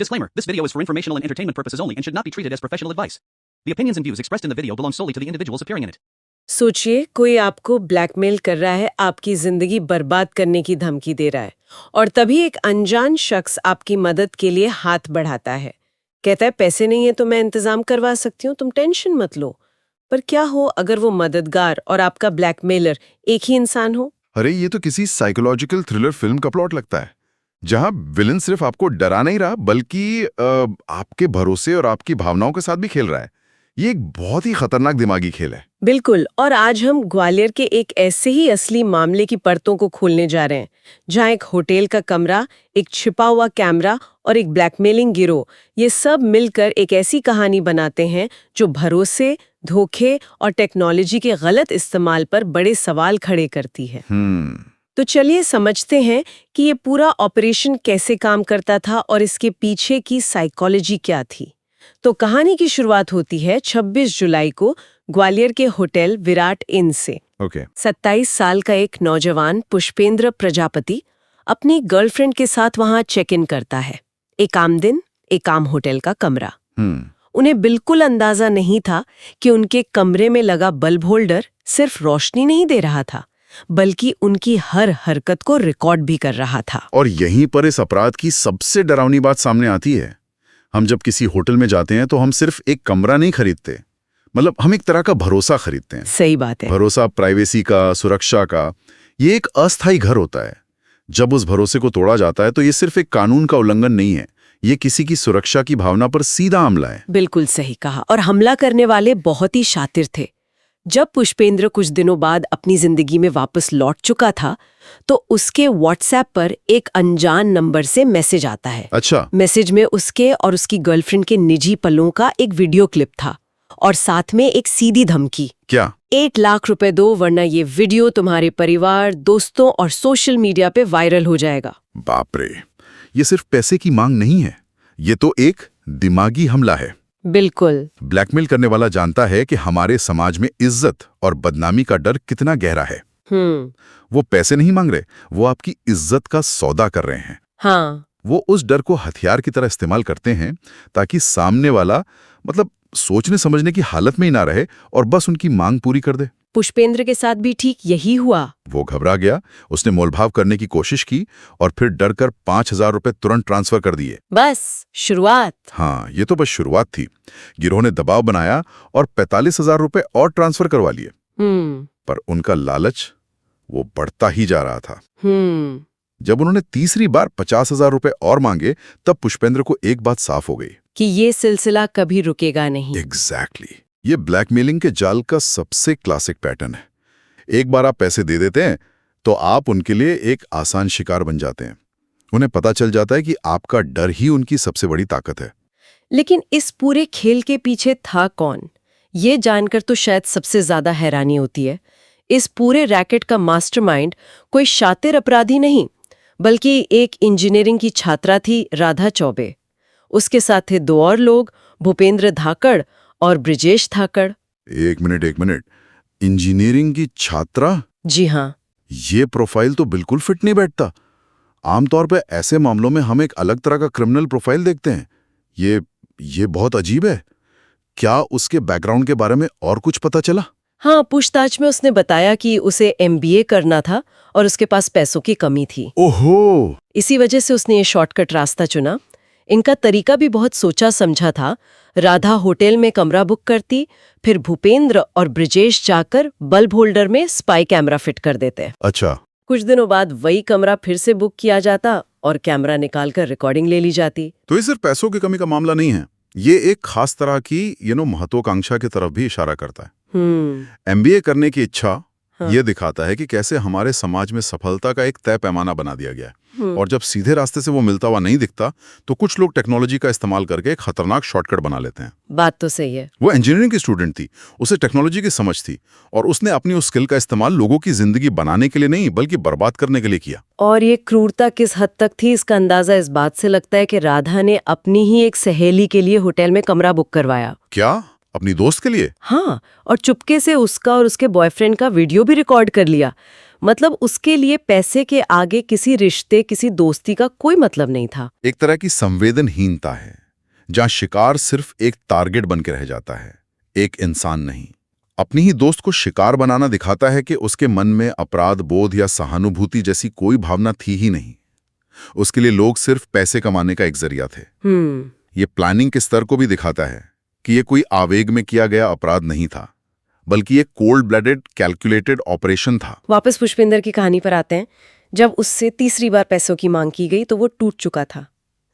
Disclaimer, this video is for informational and entertainment purposes only and should not be treated as professional advice. The opinions and views expressed in the video belong solely to the individuals appearing in it. सोचिए कोई आपको blackmail कर रहा है, आपकी जिंदगी बर्बाद करने की धमकी दे रहा है और तभी एक अनजान शख्स आपकी मदद के लिए हाथ बढ़ाता है। कहता है पैसे नहीं है तो मैं इंतजाम करवा सकती हूँ, तुम टेंशन मत लो। पर क्या हो अगर वो मददगार और आपका ब्लैकमेलर एक ही इंसान हो? अरे ये तो किसी साइकोलॉजिकल थ्रिलर फिल्म का प्लॉट लगता है, जहां विलन सिर्फ आपको डरा नहीं रहा बल्कि आपके भरोसे और आपकी भावनाओं के साथ भी खेल रहा है। ये एक बहुत ही खतरनाक दिमागी खेल है। बिल्कुल, और आज हम ग्वालियर के एक ऐसे ही असली मामले की परतों को खोलने जा रहे हैं, जहां एक होटल का कमरा, एक छिपा हुआ कैमरा और एक ब्लैकमेलिंग गिरोह, ये सब मिलकर एक ऐसी कहानी बनाते हैं जो भरोसे, धोखे और टेक्नोलॉजी के गलत इस्तेमाल पर बड़े सवाल खड़े करती है। तो चलिए समझते हैं कि ये पूरा ऑपरेशन कैसे काम करता था और इसके पीछे की साइकोलॉजी क्या थी। तो कहानी की शुरुआत होती है 26 जुलाई को ग्वालियर के होटल विराट इन से। 27 साल का एक नौजवान पुष्पेंद्र प्रजापति अपनी गर्लफ्रेंड के साथ वहां चेक इन करता है। एक आम दिन, एक आम होटल का कमरा। उन्हें बिल्कुल अंदाजा नहीं था कि उनके कमरे में लगा बल्ब होल्डर सिर्फ रोशनी नहीं दे रहा था, बल्कि उनकी हर हरकत को रिकॉर्ड भी कर रहा था। और यहीं पर इस अपराध की सबसे डरावनी बात सामने आती है। हम जब किसी होटल में जाते हैं तो हम सिर्फ एक कमरा नहीं खरीदते, मतलब हम एक तरह का भरोसा खरीदते हैं। सही बात है। भरोसा प्राइवेसी का, सुरक्षा का। ये एक अस्थायी घर होता है। जब उस भरोसे को तोड़ा जाता है तो ये सिर्फ एक कानून का उल्लंघन नहीं है, ये किसी की सुरक्षा की भावना पर सीधा हमला है। बिल्कुल सही कहा। और हमला करने वाले बहुत ही शातिर थे। जब पुष्पेंद्र कुछ दिनों बाद अपनी जिंदगी में वापस लौट चुका था तो उसके व्हाट्सएप पर एक अनजान नंबर से मैसेज आता है। अच्छा। मैसेज में उसके और उसकी गर्लफ्रेंड के निजी पलों का एक वीडियो क्लिप था और साथ में एक सीधी धमकी। क्या? 8 लाख रुपए दो वरना ये वीडियो तुम्हारे परिवार, दोस्तों और सोशल मीडिया पे वायरल हो जाएगा। बाप रे, ये सिर्फ पैसे की मांग नहीं है, ये तो एक दिमागी हमला है। बिल्कुल। ब्लैकमेल करने वाला जानता है कि हमारे समाज में इज्जत और बदनामी का डर कितना गहरा है। वो पैसे नहीं मांग रहे, वो आपकी इज्जत का सौदा कर रहे हैं। हाँ। वो उस डर को हथियार की तरह इस्तेमाल करते हैं ताकि सामने वाला मतलब सोचने समझने की हालत में ही ना रहे और बस उनकी मांग पूरी कर दे। पुष्पेंद्र के साथ भी ठीक यही हुआ। वो घबरा गया, उसने मोलभाव करने की कोशिश की और फिर डरकर 5,000 रुपए तुरंत ट्रांसफर कर दिए। बस शुरुआत। हाँ, ये तो बस शुरुआत थी। गिरोह ने दबाव बनाया और 45,000 रुपए और ट्रांसफर करवा लिए। पर उनका लालच वो बढ़ता ही जा रहा था। जब उन्होंने तीसरी बार 50,000 रुपए और मांगे तब पुष्पेंद्र को एक बात साफ हो गई कि ये सिलसिला कभी रुकेगा नहीं। एग्जैक्टली। ये ब्लैकमेलिंग के जाल का सबसे क्लासिक पैटर्न है। एक बार आप पैसे दे देते हैं तो आप उनके लिए एक आसान शिकार बन जाते हैं। उन्हें पता चल जाता है कि आपका डर ही उनकी सबसे बड़ी ताकत है। लेकिन इस पूरे खेल के पीछे था कौन, ये जानकर तो शायद सबसे ज्यादा हैरानी होती है। इस पूरे रैकेट का मास्टरमाइंड कोई शातिर अपराधी नहीं, बल्कि एक इंजीनियरिंग की छात्रा थी, राधा चौबे। उसके साथ थे 2 और लोग, भूपेंद्र धाकड़ और ब्रिजेश धाकड़। एक मिनट, इंजीनियरिंग की छात्रा? जी हाँ। ये प्रोफाइल तो बिल्कुल फिट नहीं बैठता। आमतौर पे ऐसे मामलों में हम एक अलग तरह का क्रिमिनल प्रोफाइल देखते हैं। ये बहुत अजीब है। क्या उसके बैकग्राउंड के बारे में और कुछ पता चला? हाँ, पूछताछ में उसने बताया कि उसे MBA करना था और उसके पास पैसों की कमी थी। ओहो! इसी वजह से उसने ये शॉर्टकट रास्ता चुना। इनका तरीका भी बहुत सोचा समझा था। राधा होटल में कमरा बुक करती, फिर भूपेंद्र और ब्रिजेश जाकर बल्ब होल्डर में स्पाई कैमरा फिट कर देते। अच्छा। कुछ दिनों बाद वही कमरा फिर से बुक किया जाता और कैमरा निकालकर रिकॉर्डिंग ले ली जाती। तो ये सिर्फ पैसों की कमी का मामला नहीं है, ये एक खास तरह की महत्वाकांक्षा की तरफ भी इशारा करता है। MBA करने की इच्छा ये दिखाता है कि कैसे हमारे समाज में सफलता का एक तय पैमाना बना दिया गया है। और जब सीधे रास्ते से वो मिलता हुआ नहीं दिखता तो कुछ लोग टेक्नोलॉजी का इस्तेमाल करके एक खतरनाक शॉर्टकट बना लेते हैं। बात तो सही है। वो इंजीनियरिंग की स्टूडेंट थी, उसे टेक्नोलॉजी की समझ थी और उसने अपनी उस स्किल का इस्तेमाल लोगों की जिंदगी बनाने के लिए नहीं बल्कि बर्बाद करने के लिए किया। और ये क्रूरता किस हद तक थी, इसका अंदाजा इस बात से लगता है कि राधा ने अपनी ही एक सहेली के लिए होटल में कमरा बुक करवाया। क्या? अपनी दोस्त के लिए? हाँ, और चुपके से उसका और उसके बॉयफ्रेंड का वीडियो भी रिकॉर्ड कर लिया। मतलब उसके लिए पैसे के आगे किसी रिश्ते, किसी दोस्ती का कोई मतलब नहीं था। एक तरह की संवेदनहीनता है, जहां शिकार सिर्फ एक टारगेट बन के रह जाता है, एक इंसान नहीं। अपनी ही दोस्त को शिकार बनाना दिखाता है कि उसके मन में अपराध बोध या सहानुभूति जैसी कोई भावना थी ही नहीं। उसके लिए लोग सिर्फ पैसे कमाने का एक जरिया थे। ये प्लानिंग के स्तर को भी दिखाता है कि ये कोई आवेग में किया गया अपराध नहीं था, बल्कि एक कोल्ड ब्लडेड कैलकुलेटेड ऑपरेशन था। वापस पुष्पिंदर की कहानी पर आते हैं। जब उससे तीसरी बार पैसों की मांग की गई तो वो टूट चुका था,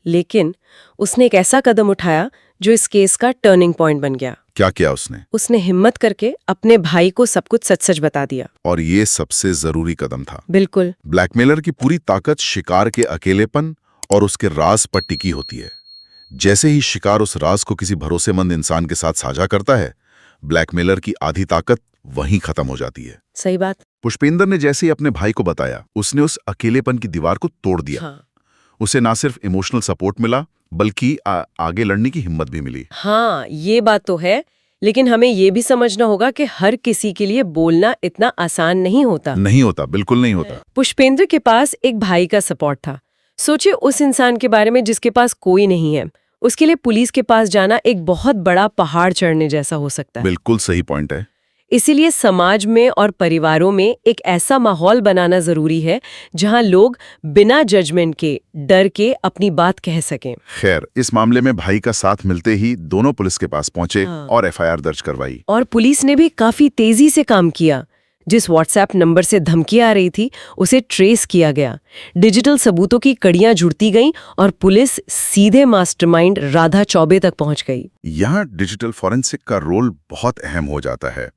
लेकिन उसने एक ऐसा कदम उठाया जो इस केस का टर्निंग पॉइंट बन गया। क्या किया उसने? उसने हिम्मत करके अपने भाई को सब कुछ सच-सच बता दिया। और ये सबसे जरूरी कदम था। बिल्कुल। ब्लैकमेलर की पूरी ताकत शिकार के अकेलेपन और उसके राज पर टिकी होती है। जैसे ही शिकार उस राज को किसी भरोसेमंद इंसान के साथ साझा करता है, ब्लैकमेलर की आधी ताकत वहीं खत्म हो जाती है। सही बात। पुष्पेंद्र ने जैसे ही अपने भाई को बताया, उसने उस अकेलेपन की दीवार को तोड़ दिया। हाँ। उसे ना सिर्फ इमोशनल सपोर्ट मिला, बल्कि आगे लड़ने की हिम्मत भी मिली। हाँ, ये बात तो है, लेकिन हमें ये भी समझना होगा कि हर किसी के लिए बोलना इतना आसान नहीं होता। नहीं होता, बिल्कुल नहीं होता। पुष्पेंद्र के पास एक भाई का सपोर्ट था। सोचिए उस इंसान के बारे में जिसके पास कोई नहीं है। उसके लिए पुलिस के पास जाना एक बहुत बड़ा पहाड़ चढ़ने जैसा हो सकता है। बिल्कुल सही पॉइंट है। इसीलिए समाज में और परिवारों में एक ऐसा माहौल बनाना जरूरी है जहां लोग बिना जजमेंट के, डर के अपनी बात कह सकें। खैर, इस मामले में भाई का साथ मिलते ही दोनों पुलिस के पास पहुंचे और एफआईआर दर्ज करवाई। और पुलिस ने भी काफी तेजी से काम किया। जिस व्हाट्सएप नंबर से धमकी आ रही थी उसे ट्रेस किया गया, डिजिटल सबूतों की कड़ियां जुड़ती गईं और पुलिस सीधे मास्टरमाइंड राधा चौबे तक पहुंच गई। यहाँ डिजिटल फॉरेंसिक का रोल बहुत अहम हो जाता है।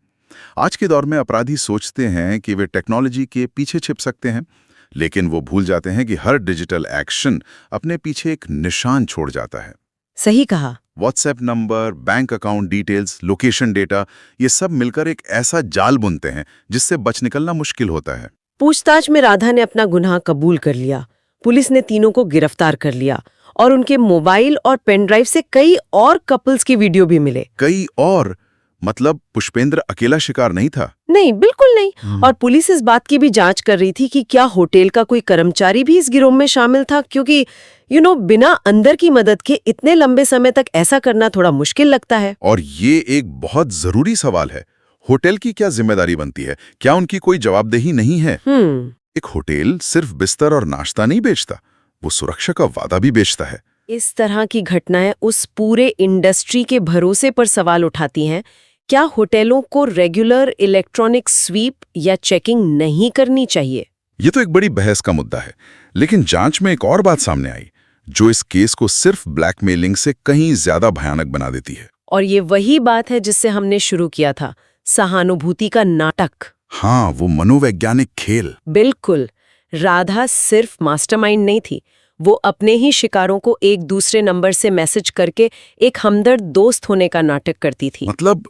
आज के दौर में अपराधी सोचते हैं कि वे टेक्नोलॉजी के पीछे छिप सकते हैं, लेकिन वो भूल जाते हैं कि हर डिजिटल एक्शन अपने पीछे एक निशान छोड़ जाता है। सही कहा। WhatsApp number, bank account details, location data, ये सब मिलकर एक ऐसा जाल बुनते हैं जिससे बच निकलना मुश्किल होता है। पूछताछ में राधा ने अपना गुनाह कबूल कर लिया। पुलिस ने तीनों को गिरफ्तार कर लिया और उनके मोबाइल और पेन ड्राइव से कई और कपल्स के वीडियो भी मिले। कई और? मतलब पुष्पेंद्र अकेला शिकार नहीं था? नहीं, बिल्कुल नहीं। और पुलिस इस बात की भी जांच कर रही थी कि क्या होटल का कोई कर्मचारी भी इस गिरोह में शामिल था, क्योंकि बिना अंदर की मदद के इतने लंबे समय तक ऐसा करना थोड़ा मुश्किल लगता है। और ये एक बहुत जरूरी सवाल है। होटल की क्या जिम्मेदारी बनती है? क्या उनकी कोई जवाबदेही नहीं है? एक होटल सिर्फ बिस्तर और नाश्ता नहीं बेचता, वो सुरक्षा का वादा भी बेचता है। इस तरह की घटनाएं उस पूरे इंडस्ट्री के भरोसे पर सवाल उठाती हैं। क्या होटलों को रेगुलर इलेक्ट्रॉनिक स्वीप या चेकिंग नहीं करनी चाहिए? ये तो एक बड़ी बहस का मुद्दा है, लेकिन जांच में एक और बात सामने आई जो इस केस को सिर्फ ब्लैकमेलिंग से कहीं ज्यादा भयानक बना देती है। और ये वही बात है जिससे हमने शुरू किया था, सहानुभूति का नाटक। हाँ, वो मनोवैज्ञानिक खेल। बिल्कुल। राधा सिर्फ मास्टरमाइंड नहीं थी, वो अपने ही शिकारों को एक दूसरे नंबर से मैसेज करके एक हमदर्द दोस्त होने का नाटक करती थी। मतलब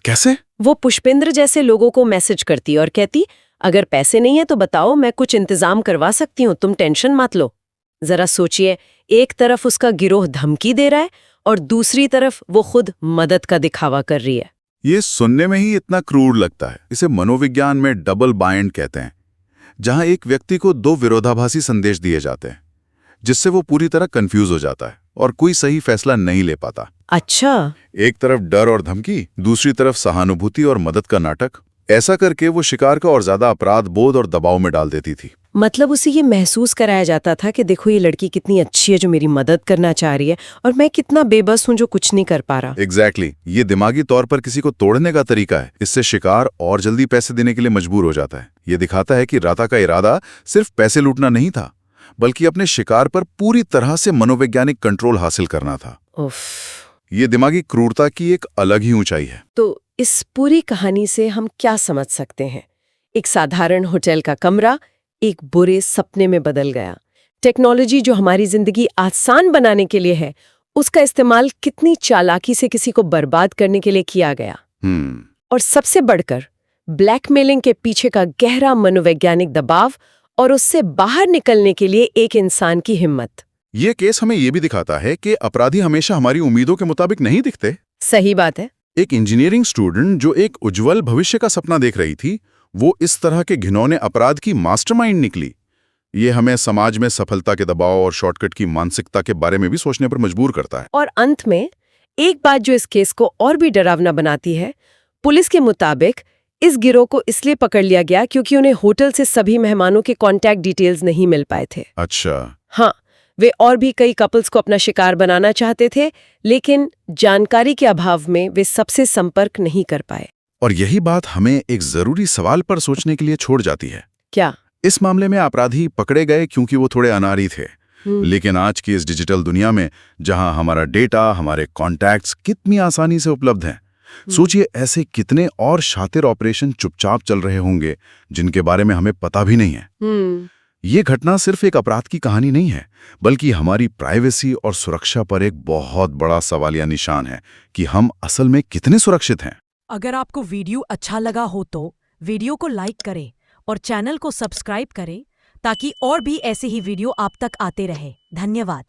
कैसे? वो पुष्पेंद्र जैसे लोगों को मैसेज करती और कहती, अगर पैसे नहीं है तो बताओ, मैं कुछ इंतजाम करवा सकती हूँ, तुम टेंशन मत लो। जरा सोचिए, एक तरफ उसका गिरोह धमकी दे रहा है और दूसरी तरफ वो खुद मदद का दिखावा कर रही है। ये सुनने में ही इतना क्रूर लगता है। इसे मनोविज्ञान में डबल बाइंड कहते हैं, जहां एक व्यक्ति को दो विरोधाभासी संदेश दिए जाते हैं, जिससे वो पूरी तरह कंफ्यूज हो जाता है और कोई सही फैसला नहीं ले पाता। अच्छा। एक तरफ डर और धमकी, दूसरी तरफ सहानुभूति और मदद का नाटक। ऐसा करके वो शिकार का और ज्यादा अपराध बोध और दबाव में डाल देती थी। मतलब उसे ये महसूस कराया जाता था कि देखो, ये लड़की कितनी अच्छी है जो मेरी मदद करना चाह रही है, और मैं कितना बेबस हूं जो कुछ नहीं कर पा रहा। एग्जैक्टली। ये दिमागी तौर पर किसी को तोड़ने का तरीका है। इससे शिकार और जल्दी पैसे देने के लिए मजबूर हो जाता है। ये दिखाता है कि राधा का इरादा सिर्फ पैसे लूटना नहीं था, बल्कि अपने शिकार पर पूरी तरह से मनोवैज्ञानिक कंट्रोल हासिल करना था। ये दिमागी क्रूरता की एक अलग ही ऊंचाई है। तो इस पूरी कहानी से हम क्या समझ सकते हैं? एक साधारण होटल का कमरा एक बुरे सपने में बदल गया। टेक्नोलॉजी जो हमारी जिंदगी आसान बनाने के लिए है, उसका इस्तेमाल कितनी चालाकी से किसी को बर्बाद करने के लिए किया गया। और सबसे बढ़कर ब्लैकमेलिंग के पीछे का गहरा मनोवैज्ञानिक दबाव और उससे बाहर निकलने के लिए एक इंसान की हिम्मत। ये केस हमें ये भी दिखाता है कि अपराधी हमेशा हमारी उम्मीदों के मुताबिक नहीं दिखते। सही बात है। एक इंजीनियरिंग स्टूडेंट जो एक उज्जवल भविष्य का सपना देख रही थी, वो इस तरह के घिनौने अपराध की मास्टरमाइंड निकली। ये हमें समाज में सफलता के दबाव और शॉर्टकट की मानसिकता के बारे में भी सोचने पर मजबूर करता है। और अंत में एक बात जो इस केस को और भी डरावना बनाती है, पुलिस के मुताबिक इस गिरोह को इसलिए पकड़ लिया गया क्योंकि उन्हें होटल से सभी मेहमानों के कॉन्टैक्ट डिटेल्स नहीं मिल पाए थे। अच्छा। हाँ, वे और भी कई कपल्स को अपना शिकार बनाना चाहते थे, लेकिन जानकारी के अभाव में वे सबसे संपर्क नहीं कर पाए। और यही बात हमें एक जरूरी सवाल पर सोचने के लिए छोड़ जाती है। क्या? इस मामले में अपराधी पकड़े गए क्योंकि वो थोड़े अनाड़ी थे, लेकिन आज की इस डिजिटल दुनिया में जहां हमारा डेटा, हमारे कॉन्टैक्ट्स कितनी आसानी से उपलब्ध हैं, सोचिए ऐसे कितने और शातिर ऑपरेशन चुपचाप चल रहे होंगे जिनके बारे में हमें पता भी नहीं है। ये घटना सिर्फ एक अपराध की कहानी नहीं है, बल्कि हमारी प्राइवेसी और सुरक्षा पर एक बहुत बड़ा सवालिया निशान है कि हम असल में कितने सुरक्षित हैं। अगर आपको वीडियो अच्छा लगा हो तो वीडियो को लाइक करें और चैनल को सब्सक्राइब करें ताकि और भी ऐसे ही वीडियो आप तक आते रहे। धन्यवाद।